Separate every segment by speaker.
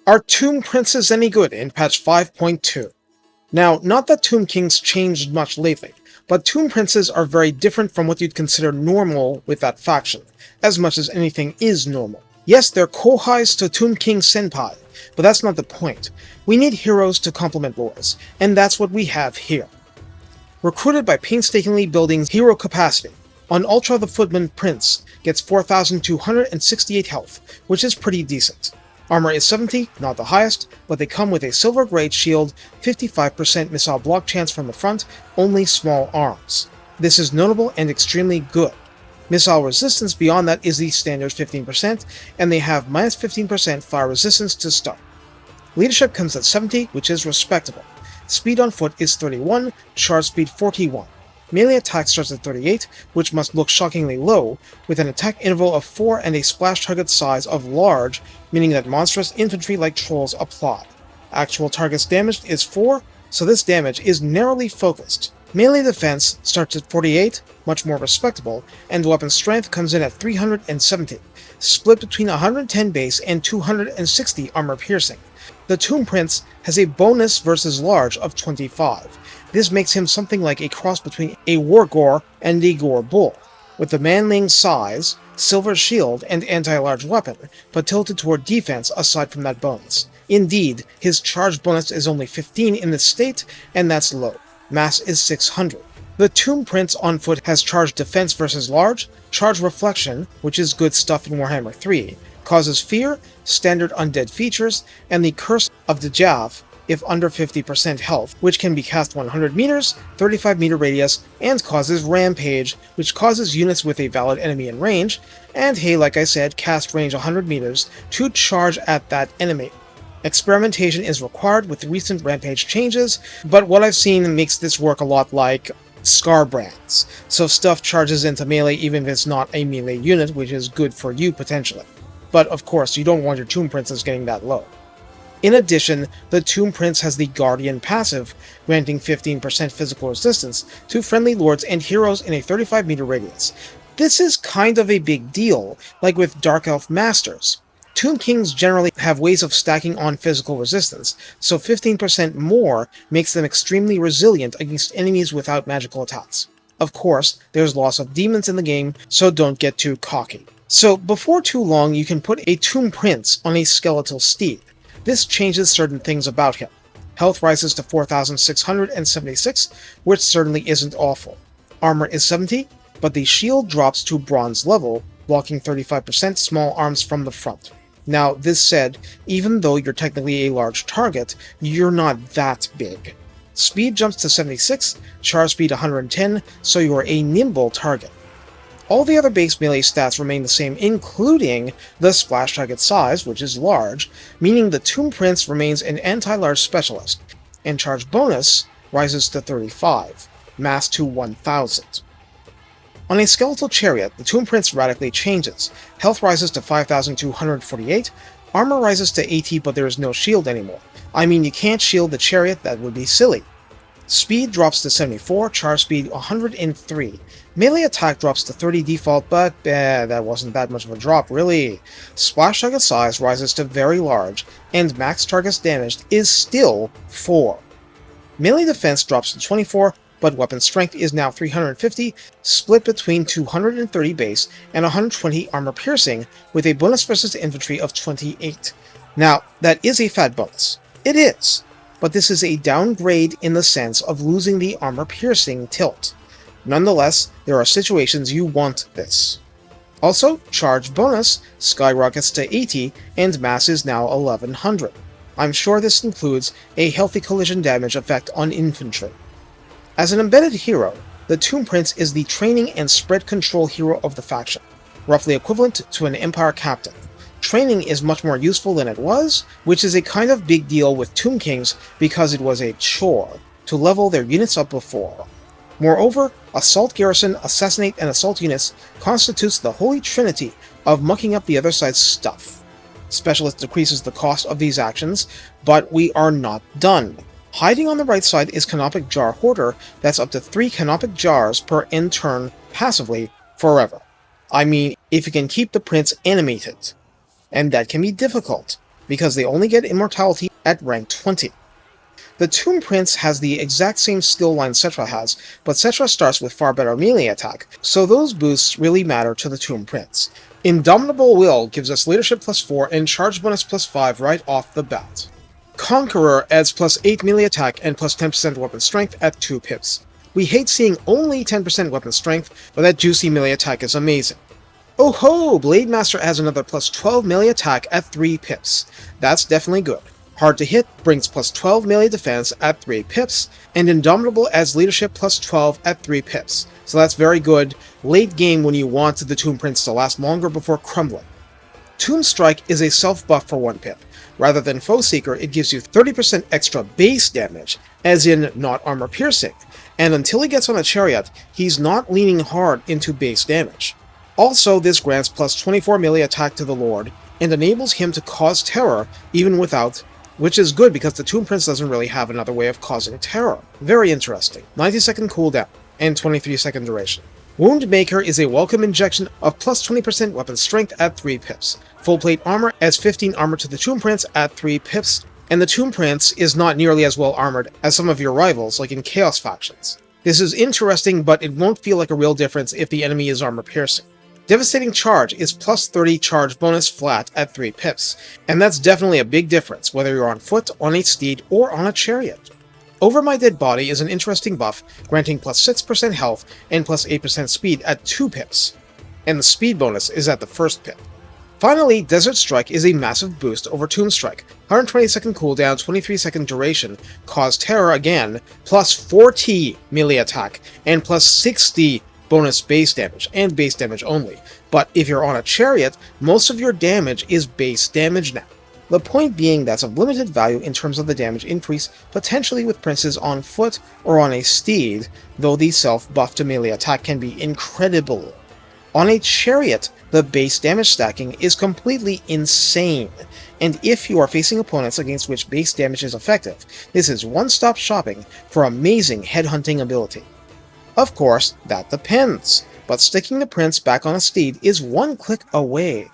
Speaker 1: Are Tomb Princes any good in patch 5.2? Now, not that Tomb Kings changed much lately, but Tomb Princes are very different from what you'd consider normal with that faction, as much as anything is normal. Yes, they're kohais to Tomb King Senpai, but that's not the point. We need heroes to complement lores, and that's what we have here. Recruited by painstakingly building hero capacity, on Ultra the Footman Prince gets 4,268 health, which is pretty decent. Armor is 70, not the highest, but they come with a silver grade shield, 55% missile block chance from the front, only small arms. This is notable and extremely good. Missile resistance beyond that is the standard 15%, and they have minus 15% fire resistance to start. Leadership comes at 70, which is respectable. Speed on foot is 31, charge speed 41. Melee attack starts at 38, which must look shockingly low, with an attack interval of 4 and a splash target size of large, meaning that monstrous infantry like trolls apply. Actual targets damaged is 4, so this damage is narrowly focused. Melee defense starts at 48, much more respectable, and weapon strength comes in at 370, split between 110 base and 260 armor piercing. The Tomb Prince has a bonus versus large of 25. This makes him something like a cross between a Wargore and a Gore Bull, with the manling size, silver shield, and anti-large weapon, but tilted toward defense aside from that bonus. Indeed, his charge bonus is only 15 in this state, and that's low. Mass is 600. The Tomb Prince on foot has charge defense versus large, charge reflection, which is good stuff in Warhammer 3, causes fear, standard undead features, and the Curse of the Jav, if under 50% health, which can be cast 100 meters, 35 meter radius, and causes Rampage, which causes units with a valid enemy in range, and hey, like I said, cast range 100 meters, to charge at that enemy. Experimentation is required with recent Rampage changes, but what I've seen makes this work a lot like Scar Brands, so stuff charges into melee even if it's not a melee unit, which is good for you potentially. But of course, you don't want your Tomb Princess getting that low. In addition, the Tomb Prince has the Guardian passive, granting 15% physical resistance to friendly lords and heroes in a 35 meter radius. This is kind of a big deal, like with Dark Elf Masters. Tomb Kings generally have ways of stacking on physical resistance, so 15% more makes them extremely resilient against enemies without magical attacks. Of course, there's loss of demons in the game, so don't get too cocky. So before too long, you can put a Tomb Prince on a skeletal steed. This changes certain things about him. Health rises to 4,676, which certainly isn't awful. Armor is 70, but the shield drops to bronze level, blocking 35% small arms from the front. Now, this said, even though you're technically a large target, you're not that big. Speed jumps to 76, charge speed 110, so you're a nimble target. All the other base melee stats remain the same, including the splash target size, which is large, meaning the Tomb Prince remains an anti-large specialist, and charge bonus rises to 35, mass to 1000. On a skeletal chariot, the Tomb Prince radically changes. Health rises to 5,248, armor rises to 80, but there is no shield anymore. I mean, you can't shield the chariot, that would be silly. Speed drops to 74, charge speed 103. Melee attack drops to 30 default, but that wasn't that much of a drop, really. Splash target size rises to very large, and max targets damaged is still 4. Melee defense drops to 24, but weapon strength is now 350, split between 230 base and 120 armor piercing, with a bonus versus infantry of 28. Now, that is a fat bonus. It is, but this is a downgrade in the sense of losing the armor piercing tilt. Nonetheless, there are situations you want this. Also, charge bonus skyrockets to 80, and mass is now 1100. I'm sure this includes a healthy collision damage effect on infantry. As an embedded hero, the Tomb Prince is the training and spread control hero of the faction, roughly equivalent to an Empire captain. Training is much more useful than it was, which is a kind of big deal with Tomb Kings because it was a chore to level their units up before. Moreover, Assault Garrison, Assassinate, and Assault Units constitutes the holy trinity of mucking up the other side's stuff. Specialist decreases the cost of these actions, but we are not done. Hiding on the right side is Canopic Jar Hoarder. That's up to 3 Canopic Jars per end turn passively forever. I mean, if you can keep the prince animated. And that can be difficult, because they only get immortality at rank 20. The Tomb Prince has the exact same skill line Cetra has, but Cetra starts with far better melee attack, so those boosts really matter to the Tomb Prince. Indomitable Will gives us leadership +4 and charge bonus +5 right off the bat. Conqueror adds +8 melee attack and +10% weapon strength at 2 pips. We hate seeing only 10% weapon strength, but that juicy melee attack is amazing. Oh ho! Blade Master adds another +12 melee attack at 3 pips. That's definitely good. Hard to Hit brings +12 melee defense at 3 pips, and Indomitable adds leadership +12 at 3 pips. So that's very good late game when you want the Tomb Prince to last longer before crumbling. Tomb Strike is a self-buff for 1 pip. Rather than Foe Seeker, it gives you 30% extra base damage, as in not armor piercing, and until he gets on a chariot, he's not leaning hard into base damage. Also, this grants +24 melee attack to the Lord, and enables him to cause terror even without, which is good because the Tomb Prince doesn't really have another way of causing terror. Very interesting. 90-second cooldown, and 23-second duration. Wound Maker is a welcome injection of +20% weapon strength at 3 pips. Full plate armor adds 15 armor to the Tomb Prince at 3 pips, and the Tomb Prince is not nearly as well armored as some of your rivals, like in Chaos factions. This is interesting, but it won't feel like a real difference if the enemy is armor piercing. Devastating Charge is +30 charge bonus flat at 3 pips, and that's definitely a big difference whether you're on foot, on a steed, or on a chariot. Over My Dead Body is an interesting buff, granting +6% health and +8% speed at 2 pips, and the speed bonus is at the first pip. Finally, Desert Strike is a massive boost over Tomb Strike, 120-second cooldown, 23-second duration, cause terror again, +40 melee attack, and +60 bonus base damage, and base damage only. But if you're on a chariot, most of your damage is base damage now. The point being that's of limited value in terms of the damage increase, potentially with princes on foot or on a steed, though the self-buff to melee attack can be incredible. On a chariot, the base damage stacking is completely insane, and if you are facing opponents against which base damage is effective, this is one-stop shopping for amazing headhunting ability. Of course, that depends, but sticking the prince back on a steed is one click away.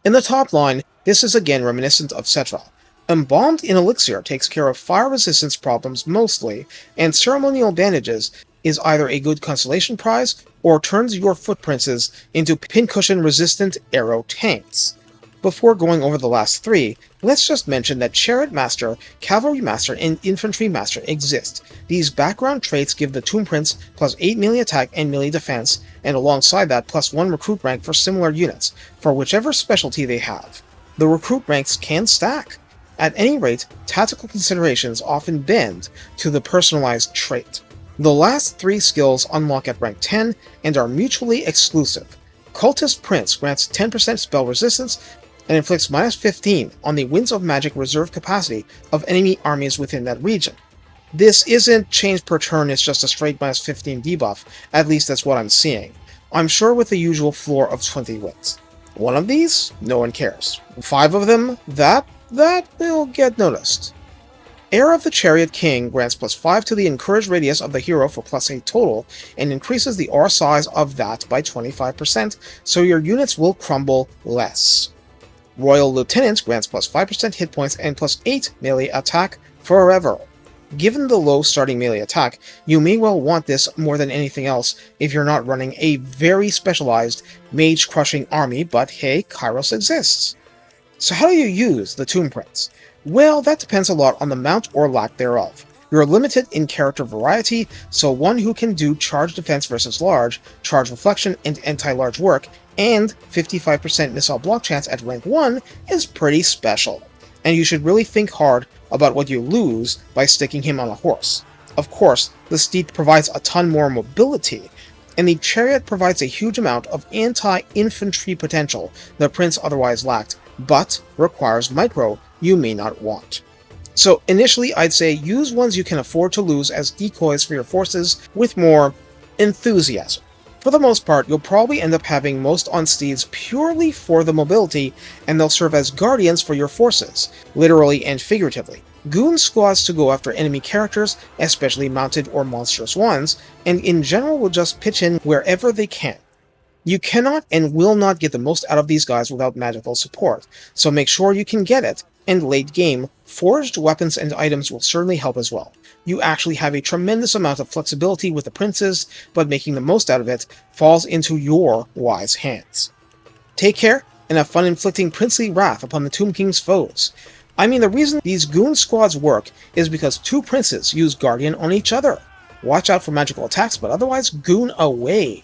Speaker 1: In the top line, this is again reminiscent of Cetra. Embalmed in Elixir takes care of fire resistance problems mostly, and Ceremonial Bandages is either a good consolation prize or turns your foot princes into pincushion resistant arrow tanks. Before going over the last 3, let's just mention that Chariot Master, Cavalry Master, and Infantry Master exist. These background traits give the Tomb Prince +8 melee attack and melee defense, and alongside that +1 recruit rank for similar units, for whichever specialty they have. The recruit ranks can stack. At any rate, tactical considerations often bend to the personalized trait. The last 3 skills unlock at rank 10 and are mutually exclusive. Cultist Prince grants 10% spell resistance and inflicts -15 on the Winds of Magic reserve capacity of enemy armies within that region. This isn't change per turn, it's just a straight -15 debuff, at least that's what I'm seeing. I'm sure with the usual floor of 20 wins. One of these? No one cares. 5 of them? That will get noticed. Heir of the Chariot King grants +5 to the encouraged radius of the hero for +8 total, and increases the aura size of that by 25%, so your units will crumble less. Royal Lieutenant grants +5% hit points and +8 melee attack forever. Given the low starting melee attack, you may well want this more than anything else if you're not running a very specialized mage-crushing army, but hey, Kairos exists. So how do you use the Tomb Prince? Well, that depends a lot on the mount or lack thereof. You're limited in character variety, so one who can do charge defense versus large, charge reflection, and anti-large work, and 55% missile block chance at rank 1 is pretty special. And you should really think hard about what you lose by sticking him on a horse. Of course, the steed provides a ton more mobility, and the chariot provides a huge amount of anti-infantry potential the prince otherwise lacked, but requires micro you may not want. So initially I'd say use ones you can afford to lose as decoys for your forces with more enthusiasm. For the most part, you'll probably end up having most on steeds purely for the mobility, and they'll serve as guardians for your forces, literally and figuratively. Goon squads to go after enemy characters, especially mounted or monstrous ones, and in general will just pitch in wherever they can. You cannot and will not get the most out of these guys without magical support, so make sure you can get it, and late game, forged weapons and items will certainly help as well. You actually have a tremendous amount of flexibility with the princes, but making the most out of it falls into your wise hands. Take care, and have fun inflicting princely wrath upon the Tomb King's foes. I mean, the reason these goon squads work is because two princes use Guardian on each other. Watch out for magical attacks, but otherwise goon away.